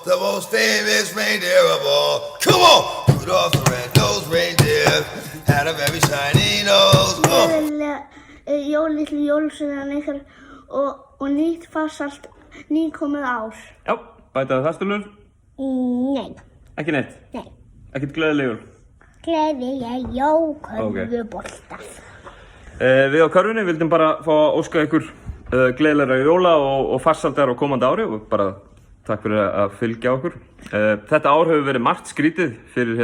the most famous reindeer of all. Come on! Rudolph the red-nosed reindeer had a very shiny nose. Jólin til jólasveinar ykkar og nýtt farsælt nýkomið ár. Já, bætaðu það Stulur? Nei. Ekki neitt? Nei. Ekkert gleðilegur? Gleðileg jól, körfuboltar. Við á Körfunni vildum bara fá að óska ykkur gleðilegra jóla og farsældar á komandi ári og bara takk fyrir að fylgja okkur. Þetta ár hefur verið margt skrítið fyrir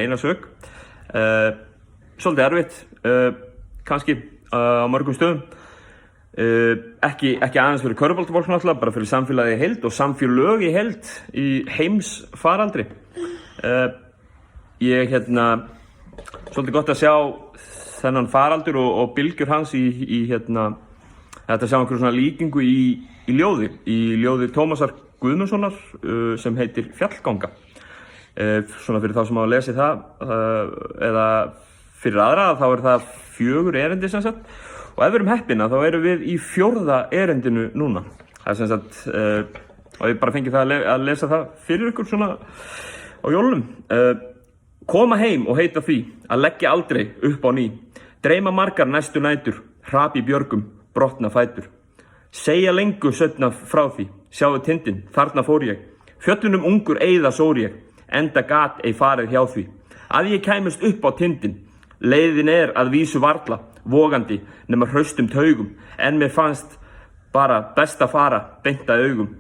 eina sök. Svolítið erfitt, kannski á mörgum stöðum. Ekki aðeins fyrir körfuboltafólk náttúrulega, bara fyrir samfélagið í heild og samfélög í heild í heimsfaraldri. Svolítið gott að sjá þennan faraldur og bylgjur hans þetta sjá einhverju svona líkingu í ljóði Tómasar Guðmundssonar sem heitir Fjallganga. Svona fyrir þá sem hafa lesið það eða fyrir aðra þá það 4 erindi sem sagt og ef við erum heppina þá erum við í 4. erindinu núna. Það sem sagt og ég bara fengi það að lesa það fyrir ykkur svona á jólunum. Koma heim og heita því að leggja aldrei upp á ný. Dreyma margar næstu nætur, hrap í björgum, brotna fætur. Segja lengu seinna frá því, sjáðu tindinn, þarna fór ég. Fjöllunum ungur eyða sór ég, enda gat ei farið hjá því. Að ég kæmust upp á tindinn, leiðin að vísu varla, vogandi, nema hraustum taugum, en mér fannst bara best að fara, beint að augum.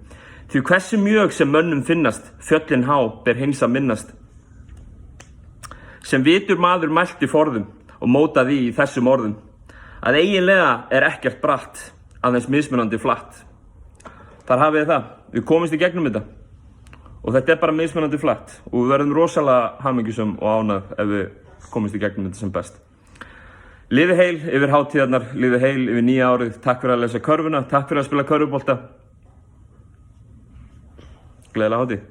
Því hversu mjög sem mönnum finnast, fjöllin há ber hins að minnast. Sem vitur maður mælti forðum og mótaði í þessum orðum. Að eiginlega ekkert bratt, aðeins mismunandi flatt. Þar hafið þið það, við komumst í gegnum þetta. Og þetta bara mismunandi flatt og við verðum rosalega hamingjusum og ánægð ef við komumst í gegnum þetta sem best. Lifið heil yfir hátíðarnar, lifið heil yfir nýja árið. Takk fyrir að lesa körfuna, takk fyrir að spila körfubolta. Gleðilega hátíð.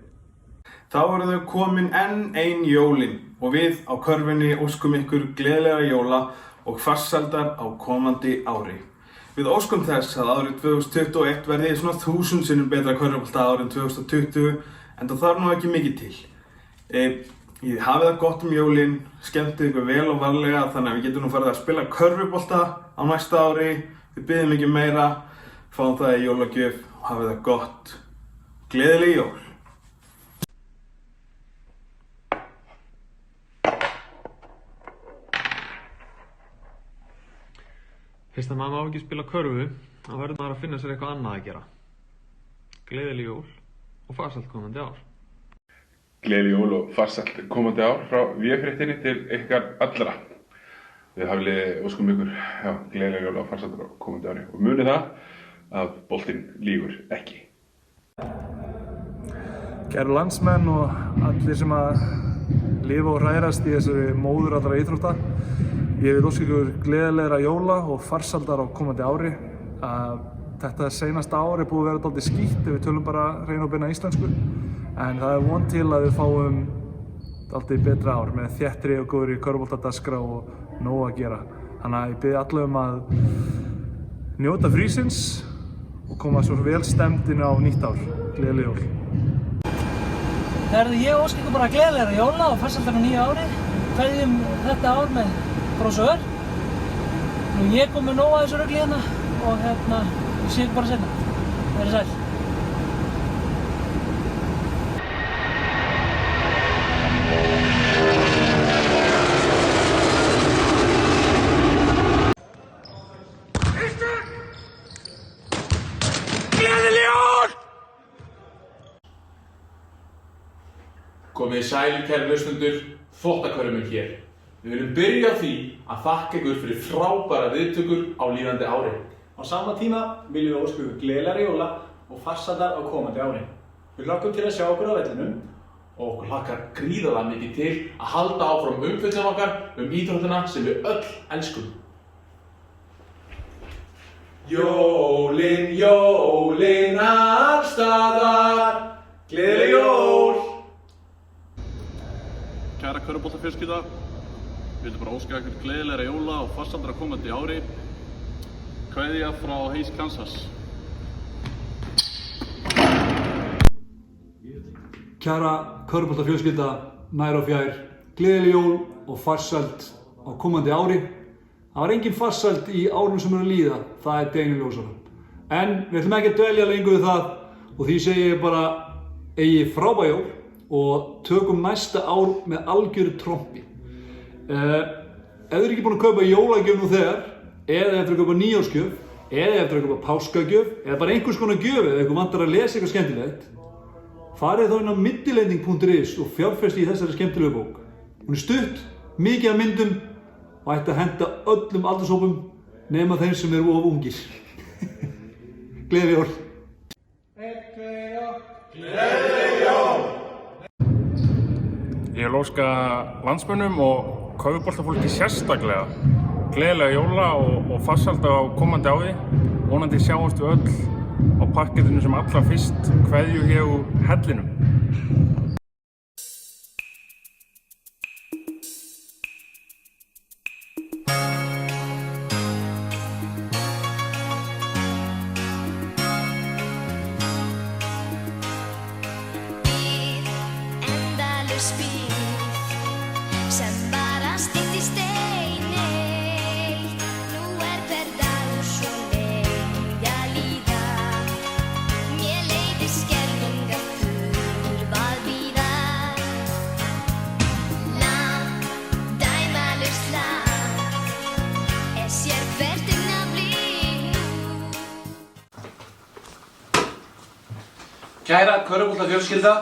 Þá eru þau komin enn ein jólin og við á Körfunni óskum ykkur gleðilegra jóla og farsældar á komandi ári. Við óskum þess að árið 2021 verði svona 1000 sinnum betra körfubolta ár en 2020 en það þarf nú ekki mikið til. Ég hafið það gott jólin, skemmtið ykkur vel og varlega þannig að við getum nú farið að spila körfubolta á næsta ári. Við biðjum ekki meira, fáum það í jólagjöf og hafið það gott. Gleðileg jól! Fyrst að maður má ekki spila körfu, þá verður maður að finna sér eitthvað annað að gera. Gleðileg jól og farsælt komandi ár. Gleðileg jól og farsælt komandi ár frá Véfréttinni til ykkar allra. Við hafið óskum ykkur gleðileg jól og farsælt komandi ári og munið það að boltinn lýgur ekki. Kæru landsmenn og allir sem að lifa og hrærast í þessari móður allra íþrótta. Ég vil óska ykkur gleðilegra jóla og farsældar á komandi ári. Þetta seinasta ár búið að vera dálítið skítt ef við tölum bara hrein og beina íslensku. En það von til að við fáum dálítið betra ár með þéttri og góðri körfuboltadagskrá og nóg að gera. Þannig að ég bið alla að njóta frísins og koma svo vel stemd inn á nýtt ár. Gleðileg jól. Ég óska ykkur bara gleðilegra jóla og farsældar á nýja ári. Kveðjum þetta ár með bros og ör. Ég kom með nóg að þessu rugli hérna og ég sé ykkur bara seinna. Verið sæl. Gleðileg jól! Komið sæl kæru hlustendur, Þvottakörfuminn hér. Við viljum byrja á því að þakka ykkur fyrir frábæra viðtökur á líðandi ári. Á sama tíma viljum við óska ykkur gleðilegra jóla og farsældar á komandi ári. Við hlökkum til að sjá okkur á vellinum og okkur hlakkar gríðarlega mikið til að halda áfram umfjöllun okkar íþróttina sem við öll elskum. Jólin, jólin alls staðar, gleðileg jól! Kæra körfuboltafjölskylda, við viljum bara óska ykkur gleðilegra jóla og farsældar á komandi ári. Kveðja frá Hays, Kansas. Kæra körfuboltafjölskylda, nær og fjær, gleðileg jól og farsæld á komandi ári. Það var engin farsæld í árunum sem að líða, það deginum ljósara. En við ætlum ekki að dvelja lengur við það og því segi ég bara eigi frábær jól og tökum næsta ár með algjöru trompi. Ef þið ekki búin að kaupa jólagjöf nú þegar, eða eftir að kaupa nýjársgjöf, eða eftir að kaupa páskagjöf, eða bara einhvers konar gjöf eða eitthvað vantar að lesa eitthvað skemmtilegt, farið þá inn á millilending.is og fjárfesti í þessari skemmtilegu bók. Hún er stutt, mikið af myndum og ætti að henta öllum aldurshópum nema þeim sem eru of ungir. Gleðileg jól! Gleðileg jól! Ég vil óska landsmönnum og körfuboltafólki sérstaklega gleðilega jóla og farsælda á komandi ári. Vonandi sjáumst við öll á parkettinu sem allra fyrst, kveðju hér úr hellinum. Kæra körfuboltafjölskylda,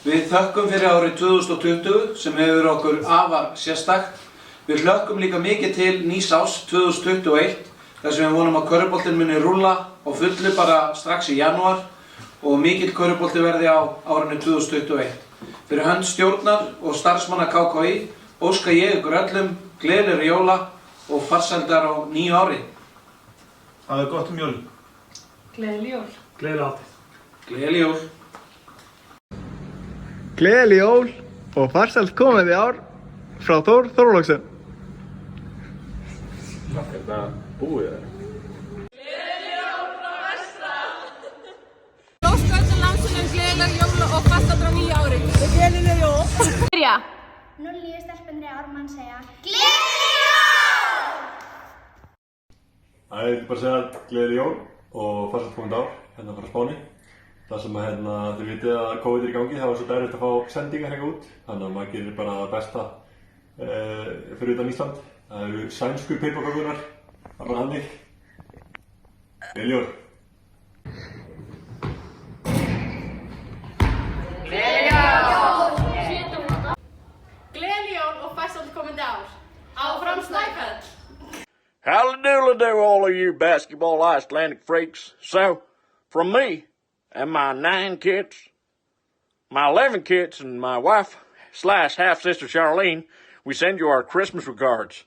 við þökkum fyrir árið 2020 sem hefur okkur afar sérstakt. Við hlökkum líka mikið til nýs árs 2021 þar sem við vonum að körfuboltinn muni rúlla á fullu bara strax í janúar og mikill körfubolti verði á árinu 2021. Fyrir hönd stjórnar og starfsmanna KKÍ óska ég ykkur öllum gleðilegri jóla og farsældar á nýju ári. Það er gott jól. Gleðileg jól. Gleðileg hátíð. Gleðileg jól. Gleðileg jól og farsælt komandi ár frá Þór Þorláksson. Þetta búið það. Gleðileg jól frá vestra. Óska öllum landsmönnum gleðileg jól og farsældar á nýju ári. Gleðileg jól. Byrja. Nú líður stelpunni Ármann segja gleðileg jól! Það er bara að segja gleðileg jól og farsælt komandi ár hérna frá Spáni. Það sem að þið vitið að COVID er í gangi, það var svo erfitt að fá sendingar hérna út. Þannig að maður gerir bara það besta fyrir utan Ísland. Það eru sænsku piparkökurnar, það er bara hannig. Gleðileg jól! Gleðileg jól! Gleðileg jól og farsælt komandi ár. Áfram Snæfell! Hallelujah, all of you basketball Icelandic freaks. So, from me and my 9 kids, my 11 kids, and my wife / half-sister Charlene, we send you our Christmas regards.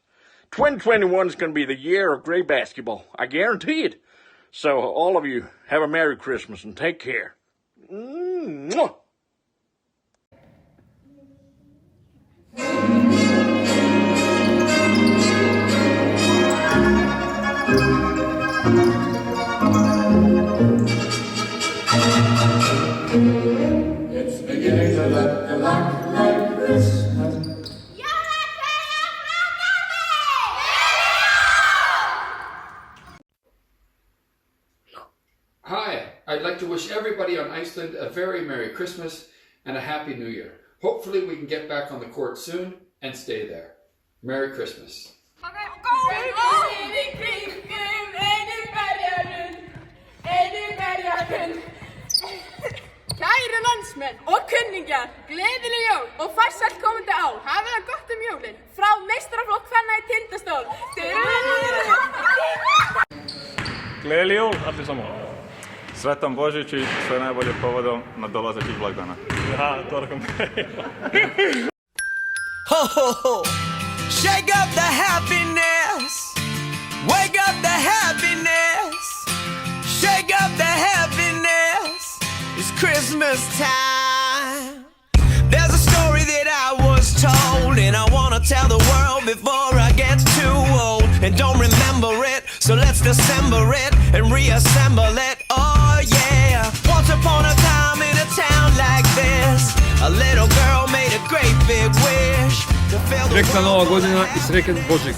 2021 is going to be the year of great basketball. I guarantee it. So, all of you, have a Merry Christmas and take care. Mwah! It's beginning to look a lot like Christmas. Hi, I'd like to wish everybody on Iceland a very Merry Christmas and a Happy New Year. Hopefully we can get back on the court soon and stay there. Merry Christmas. Kæru landsmenn og kunningjar, gleðileg jól og farsælt komandi ár. Hafið það gott jólin frá meistaraflokk kvenna í Tindastól. Gleðileg jól allir saman. Sretan Božić i sve najbolje povodom nadolazećih blagdana. Ja, torkom. Ho ho ho! Shake up the happiness. Wake up the happiness. Shake up the happiness. It's Christmas time. There's a story that I was told, and I wanna tell the world before I get too old and don't remember it. So let's dissemble it and reassemble it. Oh yeah. Once upon a time in a town like this, Rekla Nova Godina i srećan Božić.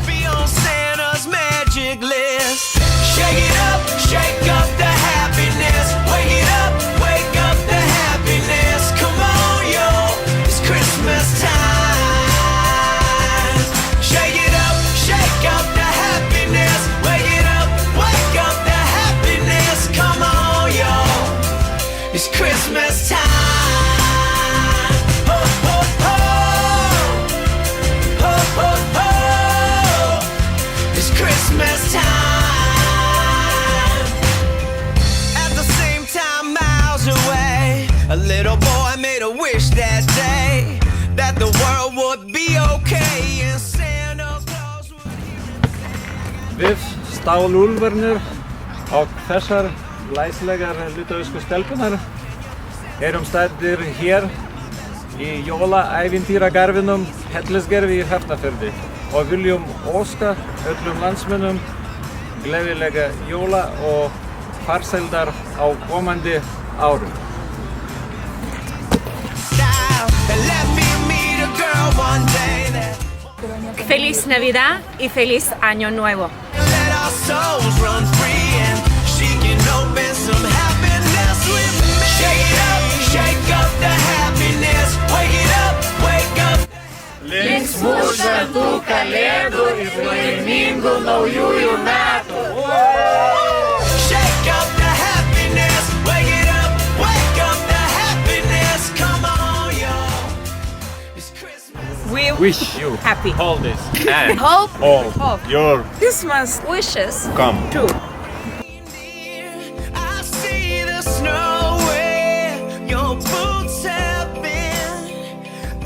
Be on Santa's magic list. Shake up the happiness. Wake up the happiness. Come on, yo, it's Christmas time. Shake up the happiness. Wake up the happiness. Come on, yo, it's Christmas time. Christmas time. At the same time, miles away, a little boy made a wish that day that the world would be okay and Santa Claus would. Við stálúlfarnir á þessar læslegar litauísku stelpunar erum staddir hér í jólaævintýragarðinum Hellisgerði í Hafnarfirði og viljum óska öllum landsmönnum gleðilega jóla og farsældar á komandi árum. Feliz Navidad y feliz Año Nuevo. Let our souls run free and she can open some happiness with me. Shake up the happiness. Wake up. Linksmuša tų kalėdų ir laimingų naujųjų metų. Shake up the happiness. Wake up the happiness. Come on, yo. It's Christmas. We Wish you happy holidays and hope all your Christmas wishes come true. I see the snow where your boots have been.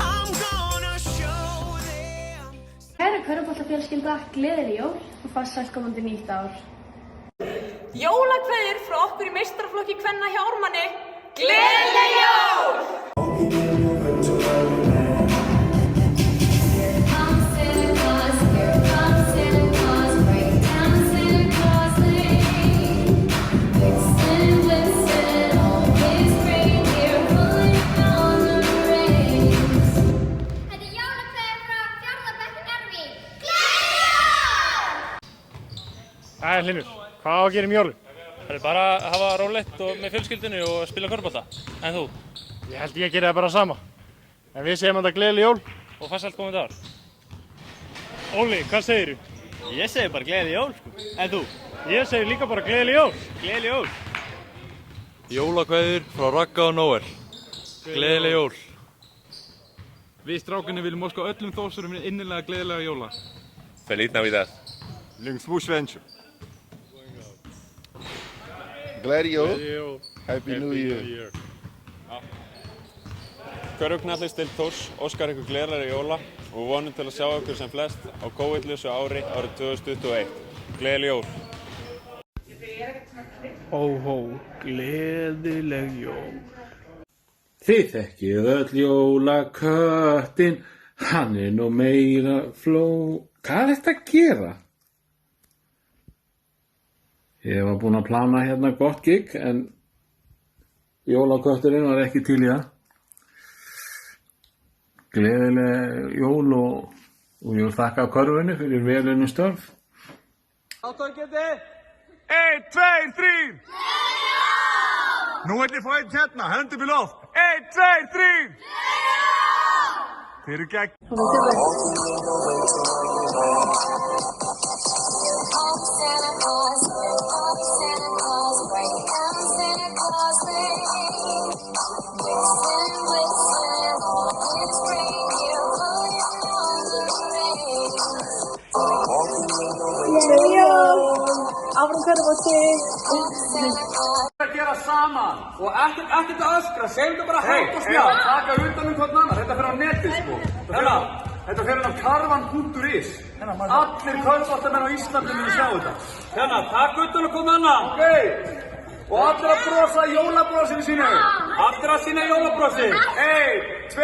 I'm gonna show them. Kæra körfuboltafjölskylda, gleðileg jól og farsælt komandi nýtt ár. Jólakveðjur frá okkur í meistaraflokki kvenna hjá Ármanni. Gleðileg jól! Æ, Hlynur, hvað á að gera jólum? Það er bara að hafa rólegt og með fjölskyldunni og spila körfubolta. En þú? Ég held ég að gera það bara sama. En við segjum þetta gleðileg jól. Og farsælt komandi ár. Óli, hvað segirðu? Ég segi bara gleðileg jól, sko. En þú? Ég segi líka bara gleðileg jól. Gleðileg jól. Jólakveðjur frá Ragga og Nóel. Gleðileg jól. Við strákunni viljum óska öllum þósurum innilega gleðilega jóla. Feliz Navidad. Linksmušvenču. Gleðileg jól. Happy New Year. Körfuknattleiksdeild Þórs óskar ykkur gleðilega jóla og vonum til að sjá ykkur sem flest á COVID-lausu ári árið 2021. Gleðileg jól. Óhó, gleðileg jól. Þið þekkið öll jólaköttin, hann nú meira fló. Hvað er þetta að gera? Ég var búinn að plana hérna gott gig, en jólakötturinn var ekki til í það. Gleðileg jól og ég vil þakka körfunni fyrir velunni störf. Átökjandi! 1, 2, 3! Nú ætlum ég að fá einn hérna, höndum í loft. 1, 2, 3! Þeir eru gegn. Áfram körfubolti. Að gera saman og ekkert að öskra, segjum þetta bara hægt og snjátt. Taka utan hvern annan, þetta fer á netið sko. Þetta fer á karvan.is. Allir körfuboltamenn á Íslandi munu sjá þetta. Hérna, taka utan hvern annan. Ok. Og allir að brosa jólabrósinu sínu. Allir að sína jólabrósi. 1, 2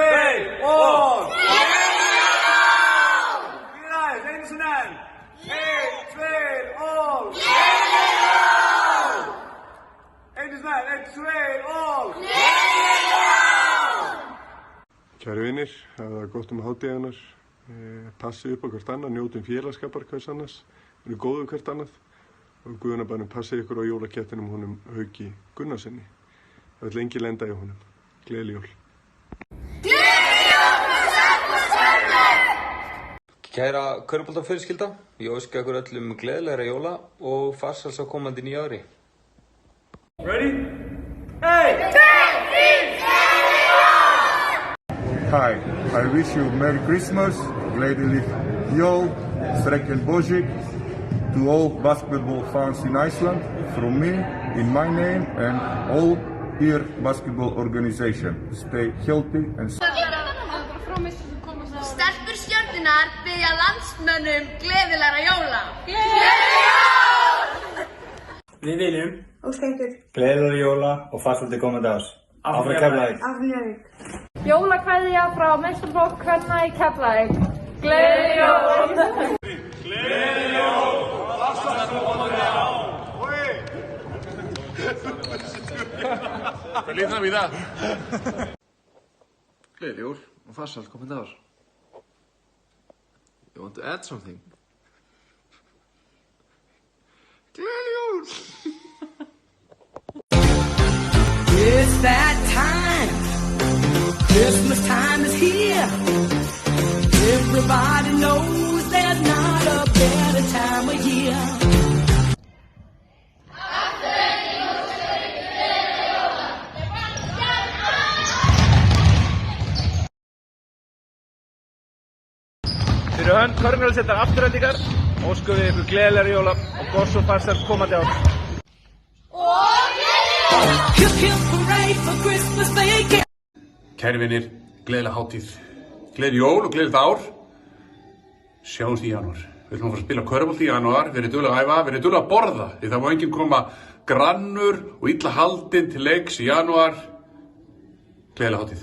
og... Græð, einu sinni enn. 1, 2 og... Einu sinni enn, 1, 2 og... Kæru vinir, það var gott hátíðarnar. Passið upp á hvert annað, njótum félagsskapar hvers annars, verið góðu hvert annað og Guðanabænum passið ykkur á jólakettinum honum Hauki Gunnarsinni. Það vill engin lenda í honum. Gleðileg jól. Kæra körfuboltafjölskylda, ég óska ykkur öllum gleðilegra jóla og farsæls á komandi nýja ári. Ready? Hey! Hi, I wish you Merry Christmas, gleðileg jól, Srekken Božik, to all basketball fans in Iceland, from me, in my name, and all here basketball organization. Stay healthy and... Stelpur Stjörnunnar biðja landsmönnum gleðilegra jóla. Gleðileg jól! Við viljum óska ykkur gleðilegra jóla og farsælda komandi árs. Áfram Keflavík. Áfram Keflavík. Jólakveðja frá meistaraflokk kvenna í Keflavík. Gleðileg jól! Gleðileg jól! Feliz Navidad! Gleðileg jól og farsælt komandi ár. You want to add something? Gleðileg jól! It's that time. Christmas time is here. Everybody knows there's not a better time of year. Fyrir hönd Körfuboltadeildar Aftureldingar óskum við ykkur gleðilegra jóla og gott og farsælt komandi ár. Kæri vinir, gleðilega hátíð, gleðileg jól og gleðilegt ár. Sjáumst í janúar. Við ætlum að fara að spila körfubolta í janúar, verið duglega að æfa, verið duglega að borða. Því það má enginn koma grannur og illa haldinn til leiks í janúar. Gleðilega hátíð.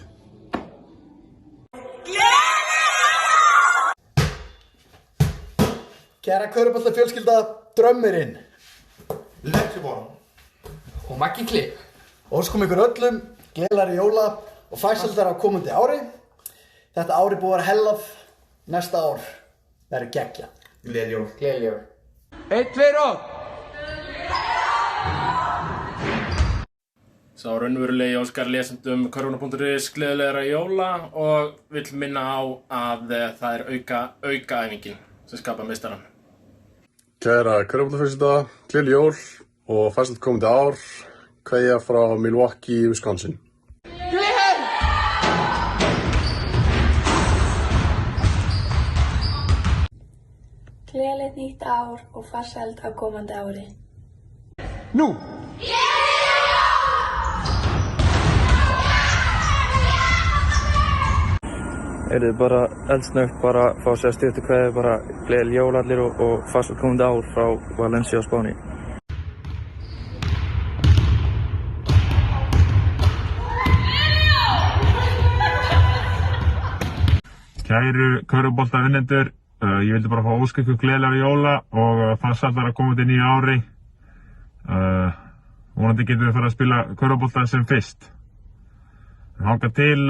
Kæra körfuboltafjölskylda, Drömmurinn, Lettjuborn og Maggi Klipp. Óskum ykkur öllum gleðilegra jóla og farsældar á komandi ári. Þetta ári búið að vera hellað, næsta ár verður geggja. Gleðileg jól. Gleðileg jól. 1, 2 og... Sá raunverulegi óskar lesendum Körfuna.is gleðilegra jóla og vill minna á að það er aukaæfingin sem skapar meistarann. Kæra körfuboltafjölskylda, gleðileg jól og farsælt komandi ár. Kveðja frá Milwaukee, Wisconsin. Gleðilegt nýtt ár og farsæld á komandi ári. Nú! Þið bara eldsnögt bara fá sér stuttu kveðju bara gleðileg jól allir og farsælt komandi ár frá Valencia á Spáni. Kæru körfuboltavinnendur, ég vildi bara fá að óska ykkur gleðilegra jóla og farsældar að koma til nýja ári. Vonandi getum við fara að spila körfubolta sem fyrst. Þangað til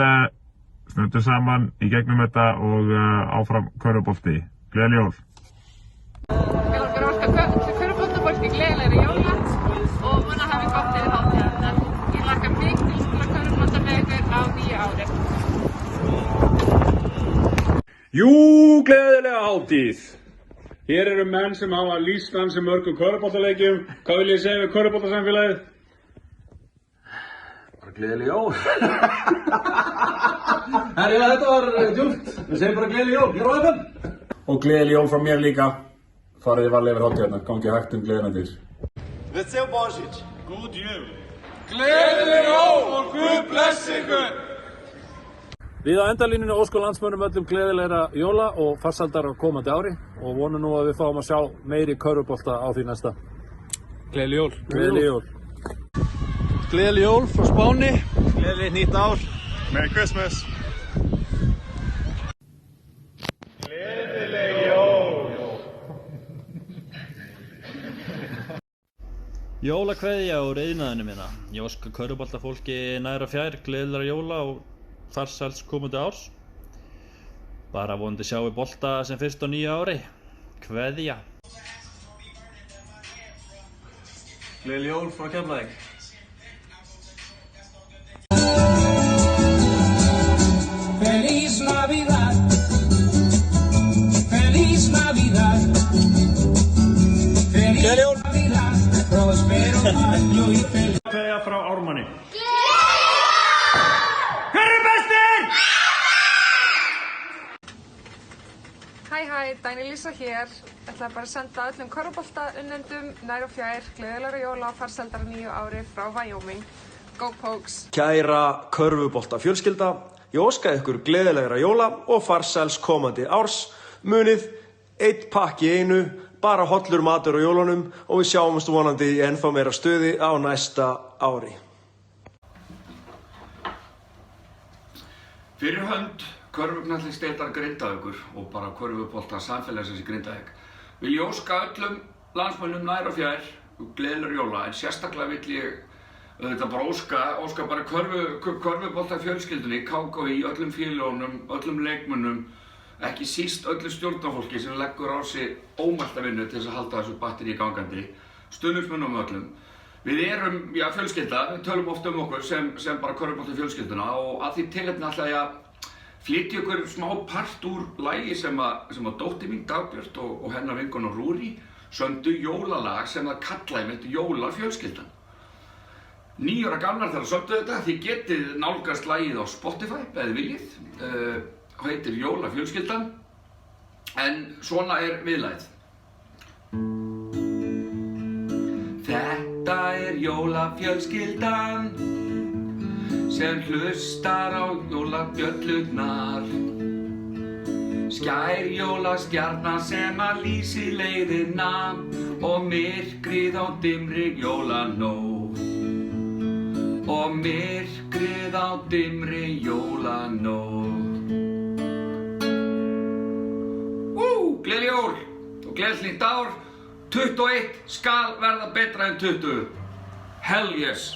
stöndum saman í gegnum þetta og áfram körfubolti. Gleðileg jól! Við langar að óska körfuboltafólki gleðilegra jóla og vona að hafi gott yfir hátíðarnar. Ég hlakka mikið til að spila körfubolta með ykkur á nýja ári. Jú, gleðilega hátíð. Hér eru menn sem hafa lýst ansi mörgum körfuboltaleikjum. Hvað vil ég segja við körfuboltasamfélagið? Bara gleðileg jól. Herja, þetta var djúpt. Við segjum bara gleðileg jól. Hér á FM. Og gleðileg jól frá mér líka. Farið varlega yfir hátíðarnar, gangi hægt gleðina til. Vesel Božić. God jul. Gleðileg jól og Guð blessi ykkur! Við á endalínunni óskum landsmönnum öllum gleðilegra jóla og farsældar á komandi ári og vonum nú að við fáum að sjá meiri körfubolta á því næsta. Gleðileg jól. Gleðileg jól. Gleðileg jól frá Spáni. Gleðilegt nýtt ár. Merry Christmas. Gleðileg jól. Jólakveðja úr iðnaðinum minna. Ég óska körfuboltafólki næra fjær gleðilegra jóla og farsæls komandi árs. Bara vonandi sjáum við bolta sem fyrst á nýju ári. Kveðja. Gleðileg jól frá Keflavík. Feliz Navidad, Feliz Navidad, Feliz Navidad, prospero año y feliz. Kveðja frá Ármanni. Hver er bestur? Hæ, Dagný Lísa hér. Ætlaði bara að senda öllum körfuboltaunnendum nær og fjær gleðilegra jóla og farsældar nýju ári frá Wyoming. Go Pokes! Kæra körfuboltafjölskylda, ég óska ykkur gleðilegra jóla og farsæls komandi árs. Munið, 1 pakki í einu, bara hollur matur á jólunum og við sjáumst vonandi í ennþá meira stuði á næsta ári. Fyrir hönd körfuknattleiksdeildar Grindavíkur og bara körfubolta samfélagsins í Grindavík vil ég óska öllum landsmönnum nær og fjær gleðilegra jóla, en sérstaklega vill ég auðvitað bara óska bara körfubolta fjölskyldunni, KKÍ, öllum félögunum, öllum leikmönnum, ekki síst öllu stjórnarfólki sem leggur á sig ómælta vinnu til þess að halda þessu batterí gangandi, stuðningsmönnum öllum. Við erum, fjölskylda, við tölum oft okkur sem bara körfubolta fjölskylduna og að því tilefni ætla ég að flytja ykkur smá part úr lagi sem að dóttir mín Dagbjört og hennar vinkona Rúrí sömdu jólalag sem það kallaði með Jólafjölskyldan. 9 ára gamlar þegar sömdu þetta, þið getið nálgast lagið á Spotify eða viljið, heitir Jólafjölskyldan, en svona er viðlagið. Þetta er Jólafjölskyldan sem hlustar á jólabjöllurnar. Skær jólastjarna sem að lýsi leiðina og myrkrið á dimmri jólanótt. Og myrkrið á dimmri jólanótt. Gleðileg jól og gleðilegt nýtt ár. 21 skal verða betra en 20. Hell yes!